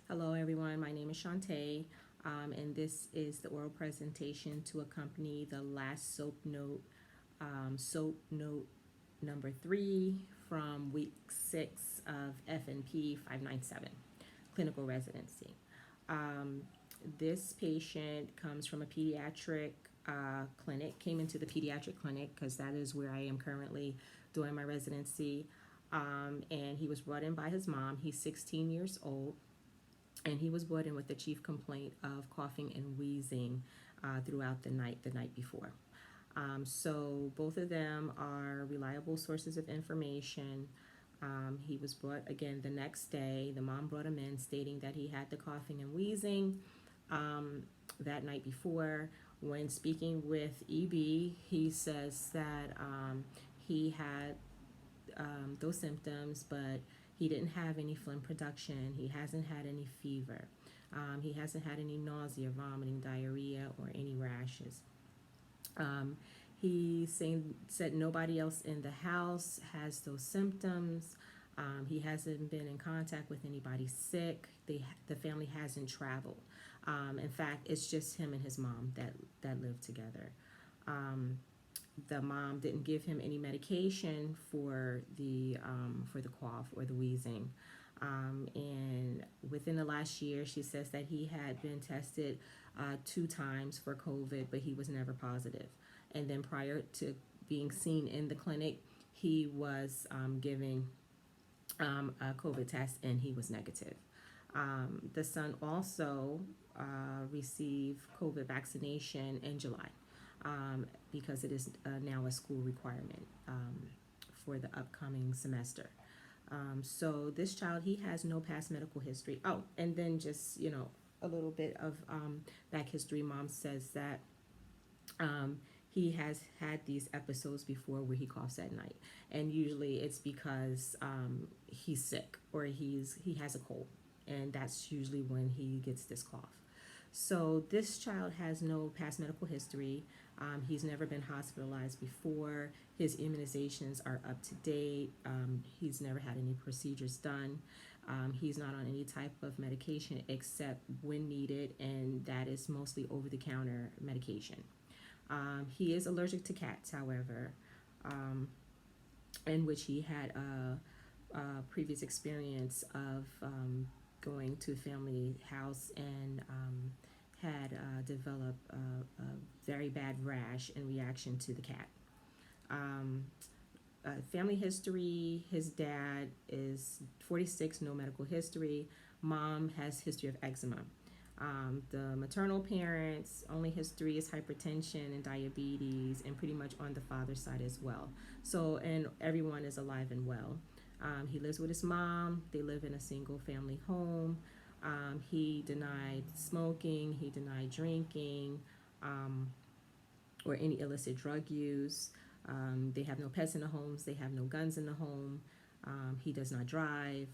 Hello, everyone. My name is Shantae, and this is the oral presentation to accompany the last soap note number 3 from week 6 of FNP 597, clinical residency. Um, this patient comes from a pediatric clinic, came into the pediatric clinic because that is where I am currently doing my residency. And he was brought in by his mom. He's 16 years old, and he was brought in with the chief complaint of coughing and wheezing throughout the night before. So both of them are reliable sources of information. He was brought again the next day. The mom brought him in stating that he had the coughing and wheezing that night before. When speaking with EB, he says that he had those symptoms, but he didn't have any phlegm production. He hasn't had any fever. He hasn't had any nausea, vomiting, diarrhea, or any rashes. Um, said nobody else in the house has those symptoms. He hasn't been in contact with anybody sick. The family hasn't traveled. In fact, it's just him and his mom that live together. The mom didn't give him any medication for the cough or the wheezing. And within the last year, she says that he had been tested 2 times for COVID, but he was never positive. And then prior to being seen in the clinic, he was giving a COVID test, and he was negative. The son also received COVID vaccination in July, because it is now a school requirement for the upcoming semester. So this child, he has no past medical history. Oh, and then just, a little bit of back history. Mom says that he has had these episodes before where he coughs at night, and usually it's because he's sick or he has a cold, and that's usually when he gets this cough. So this child has no past medical history. He's never been hospitalized before. His immunizations are up to date. He's never had any procedures done. He's not on any type of medication except when needed, and that is mostly over-the-counter medication. He is allergic to cats, however, in which he had a previous experience of going to a family house and had developed a very bad rash in reaction to the cat. Family history: his dad is 46, no medical history. Mom has history of eczema. The maternal parents, only history is hypertension and diabetes, and pretty much on the father's side as well. So, and everyone is alive and well. He lives with his mom. They live in a single family home. He denied smoking. He denied drinking or any illicit drug use. They have no pets in the homes. They have no guns in the home. He does not drive.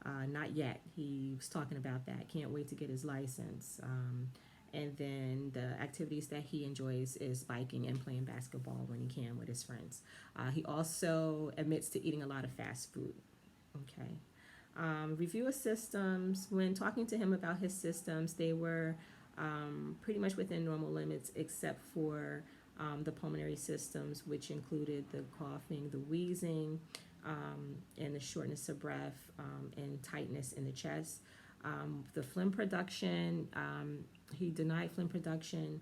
Not yet. He was talking about that. Can't wait to get his license. And then the activities that he enjoys is biking and playing basketball when he can with his friends. He also admits to eating a lot of fast food. Okay. Review of systems. When talking to him about his systems, they were pretty much within normal limits, except for the pulmonary systems, which included the coughing, the wheezing, and the shortness of breath, and tightness in the chest. The phlegm production, he denied phlegm production,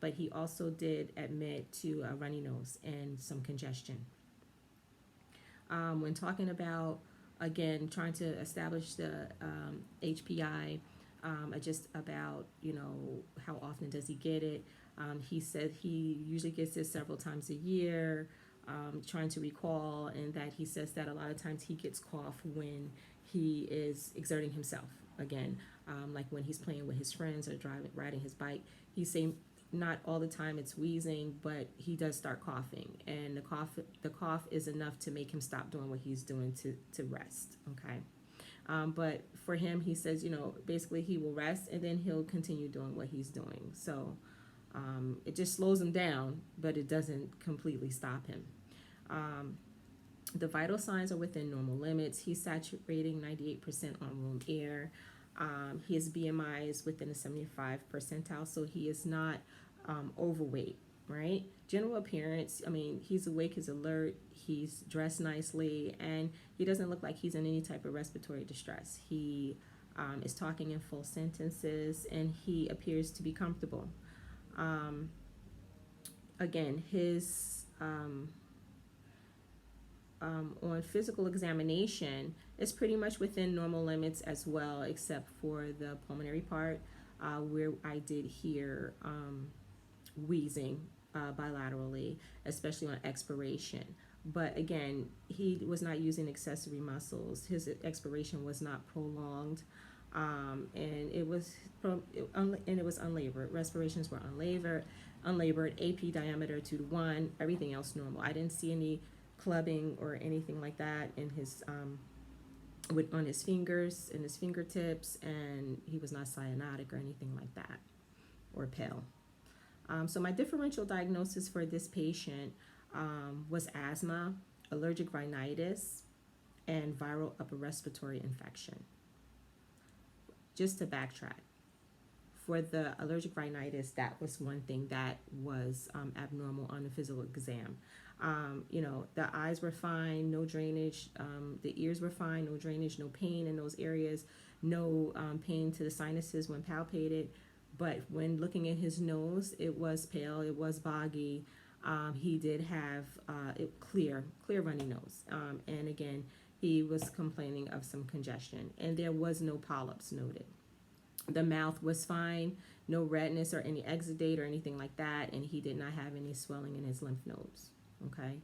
but he also did admit to a runny nose and some congestion. When talking about, again, trying to establish the HPI, just about, how often does he get it. He said he usually gets it several times a year. Trying to recall, and that he says that a lot of times he gets cough when he is exerting himself. Again, like when he's playing with his friends or riding his bike. He's saying not all the time it's wheezing, but he does start coughing, and the cough is enough to make him stop doing what he's doing to rest. Okay. But for him, he says, basically he will rest and then he'll continue doing what he's doing. So it just slows him down, but it doesn't completely stop him. The vital signs are within normal limits. He's saturating 98% on room air. His BMI is within the 75 percentile, so he is not overweight, right? General appearance, I mean, he's awake, he's alert, he's dressed nicely, and he doesn't look like he's in any type of respiratory distress. He is talking in full sentences, and he appears to be comfortable. Again, his on physical examination, it's pretty much within normal limits as well, except for the pulmonary part, where I did hear wheezing bilaterally, especially on expiration. But again, he was not using accessory muscles. His expiration was not prolonged, and it was unlabored. Respirations were unlabored. AP diameter 2 to 1. Everything else normal. I didn't see any clubbing or anything like that in his on his fingers, in his fingertips, and he was not cyanotic or anything like that, or pale. So my differential diagnosis for this patient was asthma, allergic rhinitis, and viral upper respiratory infection. Just to backtrack, for the allergic rhinitis, that was one thing that was abnormal on the physical exam. The eyes were fine, no drainage. The ears were fine, no drainage, no pain in those areas, no pain to the sinuses when palpated. But when looking at his nose, it was pale, it was boggy. He did have clear runny nose. And again, he was complaining of some congestion, and there was no polyps noted. The mouth was fine, no redness or any exudate or anything like that, and he did not have any swelling in his lymph nodes. Okay,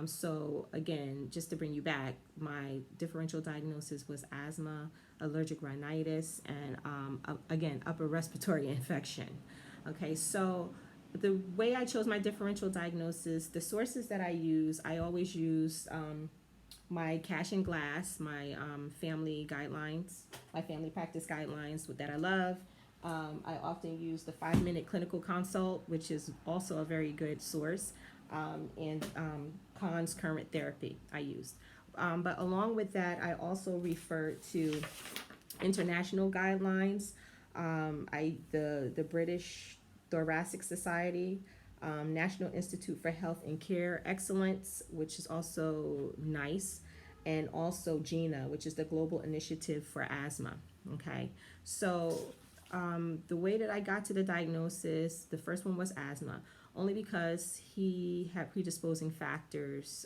so again, just to bring you back, my differential diagnosis was asthma, allergic rhinitis, and again, upper respiratory infection. Okay, so the way I chose my differential diagnosis, the sources that I always use my Cash and Glass, my family guidelines, my family practice guidelines that I love. I often use the 5-minute clinical consult, which is also a very good source, and Kahn's Current Therapy I used. But along with that, I also refer to international guidelines, the British Thoracic Society, National Institute for Health and Care Excellence, which is also nice, and also GINA, which is the Global Initiative for Asthma. Okay, so the way that I got to the diagnosis, the first one was asthma, only because he had predisposing factors,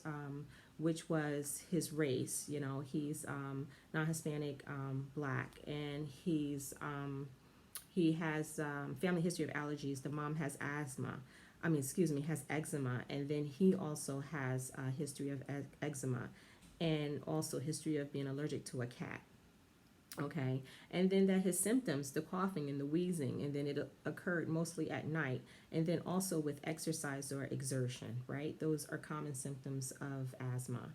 which was his race. He's non-Hispanic, black, and he has family history of allergies. The mom has has eczema, and then he also has a history of eczema, and also history of being allergic to a cat. Okay, and then that his symptoms, the coughing and the wheezing, and then it occurred mostly at night, and then also with exercise or exertion, right? Those are common symptoms of asthma.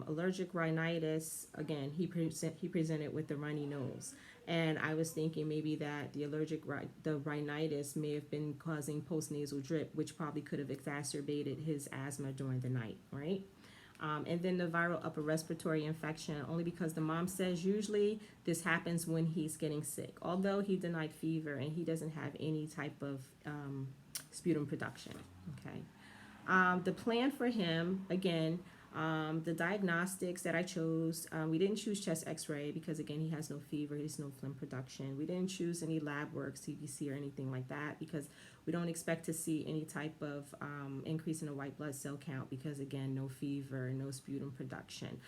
Allergic rhinitis, again, he presented with the runny nose, and I was thinking maybe that the rhinitis may have been causing postnasal drip, which probably could have exacerbated his asthma during the night, right? And then the viral upper respiratory infection, only because the mom says usually this happens when he's getting sick, although he denied fever and he doesn't have any type of sputum production. Okay. The plan for him, again, the diagnostics that I chose, we didn't choose chest x-ray because, again, he has no fever, he has no phlegm production. We didn't choose any lab work, CBC or anything like that, because we don't expect to see any type of increase in the white blood cell count because, again, no fever, no sputum production.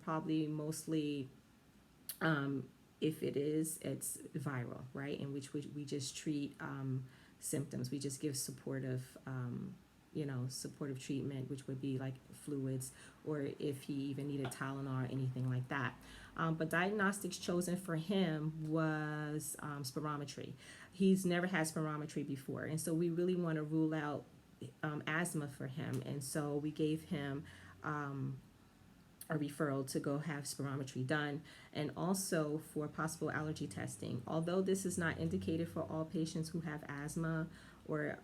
Probably mostly, if it is, it's viral, right, in which we just treat symptoms. We just give supportive treatment, which would be like fluids, or if he even needed Tylenol or anything like that. But diagnostics chosen for him was spirometry. He's never had spirometry before, and so we really want to rule out asthma for him, and so we gave him a referral to go have spirometry done, and also for possible allergy testing. Although this is not indicated for all patients who have asthma, or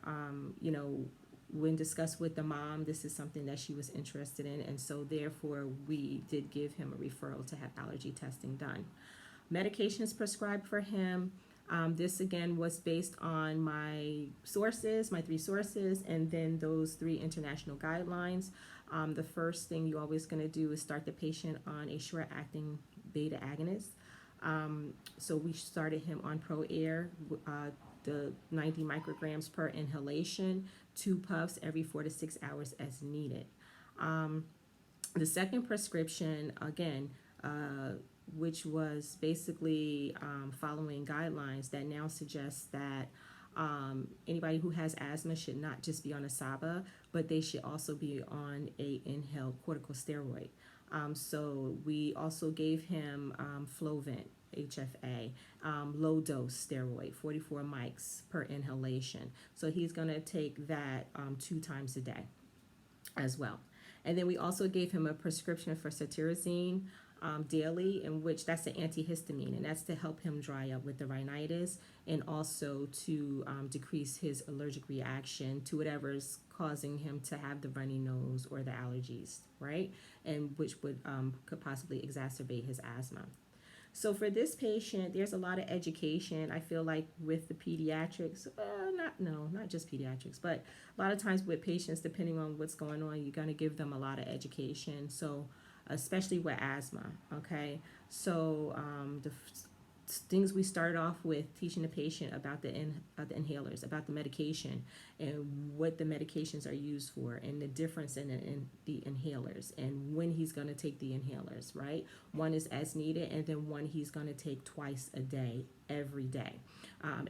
when discussed with the mom, this is something that she was interested in, and so therefore we did give him a referral to have allergy testing done. Medications prescribed for him. This again was based on my sources, my three sources, and then those three international guidelines. The first thing you're always going to do is start the patient on a short-acting beta agonist. So we started him on Pro Air, the 90 micrograms per inhalation, 2 puffs every 4 to 6 hours as needed. The second prescription, again, which was basically following guidelines that now suggests that anybody who has asthma should not just be on a SABA, but they should also be on a inhaled corticosteroid. So we also gave him Flovent, HFA, low dose steroid, 44 mics per inhalation. So he's going to take that 2 times a day as well. And then we also gave him a prescription for cetirizine daily, in which that's an antihistamine, and that's to help him dry up with the rhinitis and also to decrease his allergic reaction to whatever's causing him to have the runny nose or the allergies, right? And which would could possibly exacerbate his asthma. So for this patient, there's a lot of education. I feel like with the pediatrics, not just pediatrics, but a lot of times with patients, depending on what's going on, you're going to give them a lot of education. So especially with asthma, okay? So the things we started off with teaching the patient about the inhalers, about the medication, and what the medications are used for, and the difference in the inhalers, and when he's going to take the inhalers, right? One is as needed, and then one he's going to take twice a day, every day.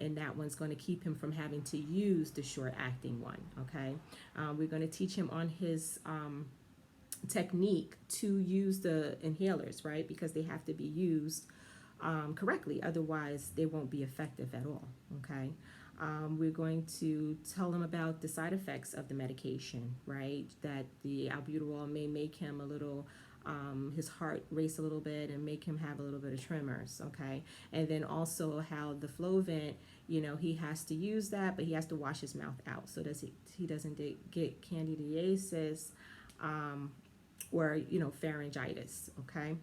And that one's going to keep him from having to use the short-acting one, okay? We're going to teach him on his technique to use the inhalers, right? Because they have to be used correctly, otherwise they won't be effective at all, okay? We're going to tell them about the side effects of the medication, right? That the albuterol may make him a little, his heart race a little bit and make him have a little bit of tremors, okay? And then also how the Flovent, he has to use that, but he has to wash his mouth out so that he doesn't get candidiasis or, pharyngitis, okay?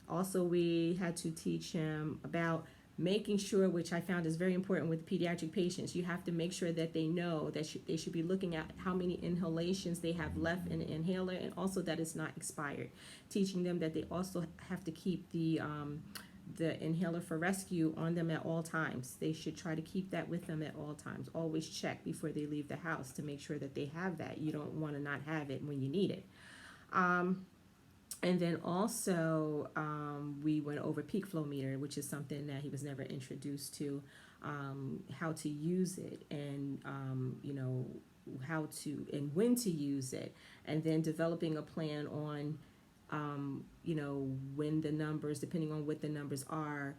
Also, we had to teach him about making sure, which I found is very important with pediatric patients, you have to make sure that they know that they should be looking at how many inhalations they have left in the inhaler, and also that it's not expired. Teaching them that they also have to keep the inhaler for rescue on them at all times. They should try to keep that with them at all times. Always check before they leave the house to make sure that they have that. You don't want to not have it when you need it. And then also we went over peak flow meter, which is something that he was never introduced to, how to use it, and how to and when to use it, and then developing a plan on when the numbers, depending on what the numbers are,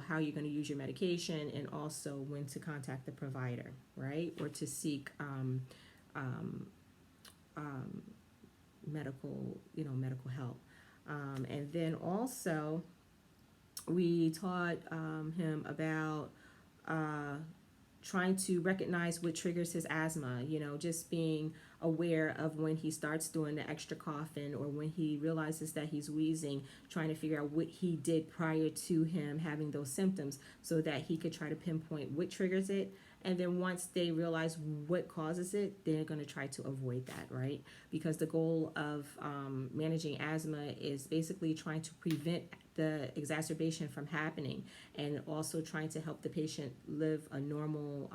how you're going to use your medication, and also when to contact the provider, right, or to seek medical help. And then also we taught him about trying to recognize what triggers his asthma, just being aware of when he starts doing the extra coughing or when he realizes that he's wheezing, trying to figure out what he did prior to him having those symptoms so that he could try to pinpoint what triggers it. And then once they realize what causes it, they're going to try to avoid that, right? Because the goal of managing asthma is basically trying to prevent the exacerbation from happening, and also trying to help the patient live a normal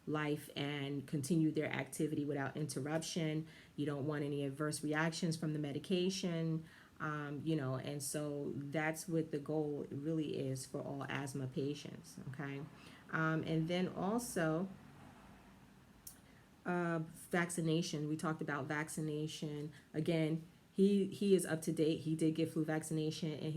life and continue their activity without interruption. You don't want any adverse reactions from the medication, and so that's what the goal really is for all asthma patients, okay? And then also vaccination. We talked about vaccination. Again, he is up to date. He did get flu vaccination, and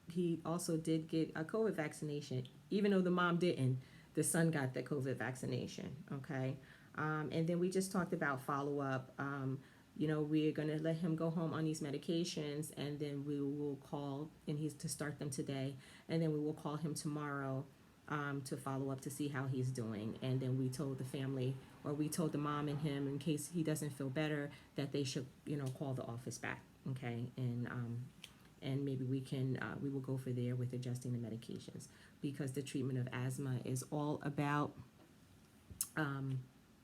he also did get a COVID vaccination. Even though the mom didn't, the son got the COVID vaccination, okay? And then we just talked about follow-up. We're going to let him go home on these medications, and then we will call, and he's to start them today, and then we will call him tomorrow to follow up to see how he's doing. And then we told the family, or we told the mom and him, in case he doesn't feel better, that they should, call the office back, okay, and maybe we will go for there with adjusting the medications, because the treatment of asthma is all about,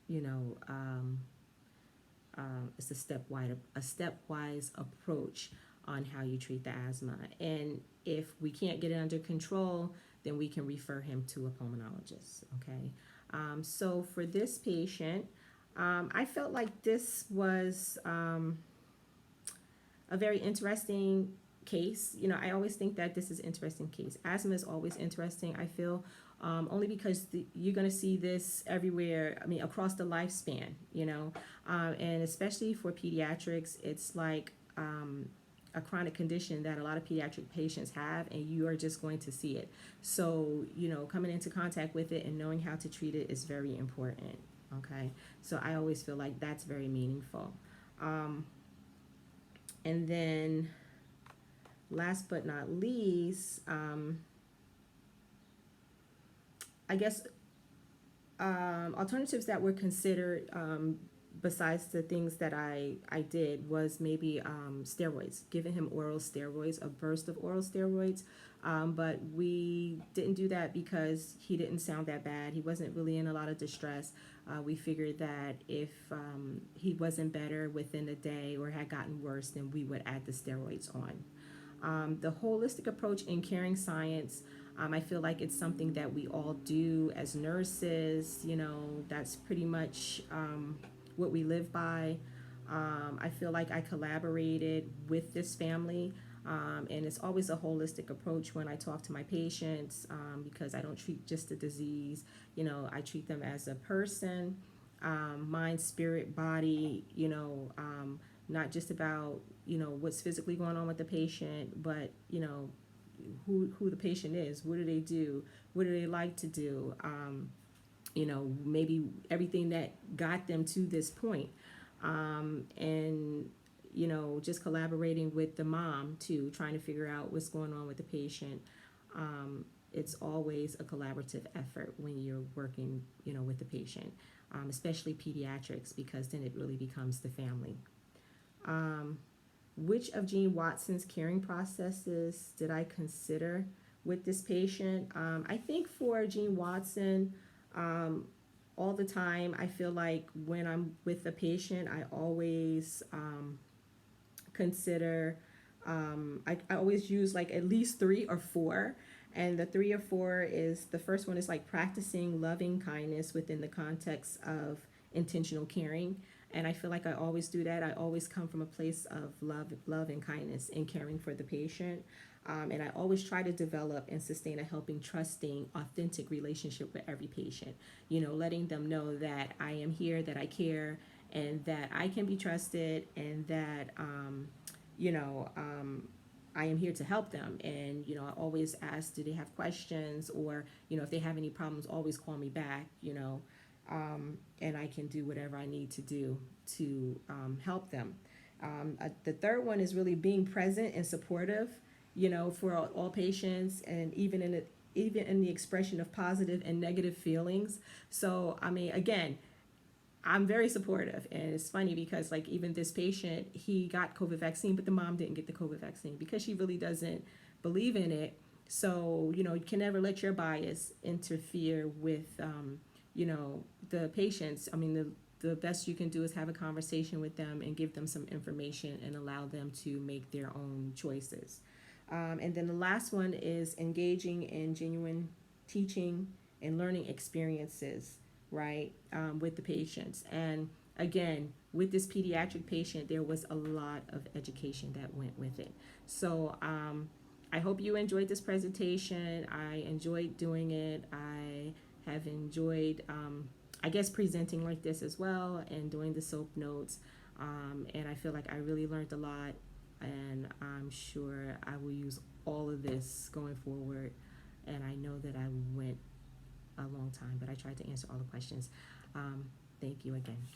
you know, it's a stepwise approach on how you treat the asthma. And if we can't get it under control, then we can refer him to a pulmonologist. Okay. So for this patient, I felt like this was a very interesting case. You know, I always think that this is an interesting case. Asthma is always interesting, I feel, only because you're going to see this everywhere, I mean, across the lifespan, you know, and especially for pediatrics, it's like a chronic condition that a lot of pediatric patients have, and you are just going to see it. So, you know, coming into contact with it and knowing how to treat it is very important. Okay, so I always feel like that's very meaningful. And then last but not least, I guess alternatives that were considered, besides the things that I did, was maybe steroids, giving him oral steroids, a burst of oral steroids. But we didn't do that because he didn't sound that bad. He wasn't really in a lot of distress. We figured that if he wasn't better within a day or had gotten worse, then we would add the steroids on. The holistic approach in caring science, I feel like it's something that we all do as nurses. You know, that's pretty much what we live by. I feel like I collaborated with this family, and it's always a holistic approach when I talk to my patients, because I don't treat just the disease. You know, I treat them as a person, mind, spirit, body, you know, not just about, you know, what's physically going on with the patient, but, you know, who the patient is, what do they do, what do they like to do, you know, maybe everything that got them to this point. And, you know, just collaborating with the mom too, trying to figure out what's going on with the patient. It's always a collaborative effort when you're working, you know, with the patient, especially pediatrics, because then it really becomes the family. Which of Jean Watson's caring processes did I consider with this patient? I think for Jean Watson, all the time, I feel like when I'm with the patient, I always consider, I always use like at least 3 or 4. And the 3 or 4 is, the first one is like practicing loving kindness within the context of intentional caring. And I feel like I always do that. I always come from a place of love and kindness and caring for the patient. And I always try to develop and sustain a helping, trusting, authentic relationship with every patient. You know, letting them know that I am here, that I care, and that I can be trusted, and that, you know, I am here to help them. And, you know, I always ask, do they have questions? Or, you know, if they have any problems, always call me back, you know. And I can do whatever I need to do to help them. The third one is really being present and supportive, you know, for all patients, and even in the expression of positive and negative feelings. So, I mean, again, I'm very supportive, and it's funny because, like, even this patient, he got COVID vaccine, but the mom didn't get the COVID vaccine because she really doesn't believe in it. So, you know, you can never let your bias interfere with you know, the patients. I mean, the best you can do is have a conversation with them and give them some information and allow them to make their own choices. And then the last one is engaging in genuine teaching and learning experiences, right, with the patients. And again, with this pediatric patient, there was a lot of education that went with it. So I hope you enjoyed this presentation. I enjoyed doing it. I have enjoyed, I guess, presenting like this as well, and doing the SOAP notes. And I feel like I really learned a lot, and I'm sure I will use all of this going forward. And I know that I went a long time, but I tried to answer all the questions. Thank you again.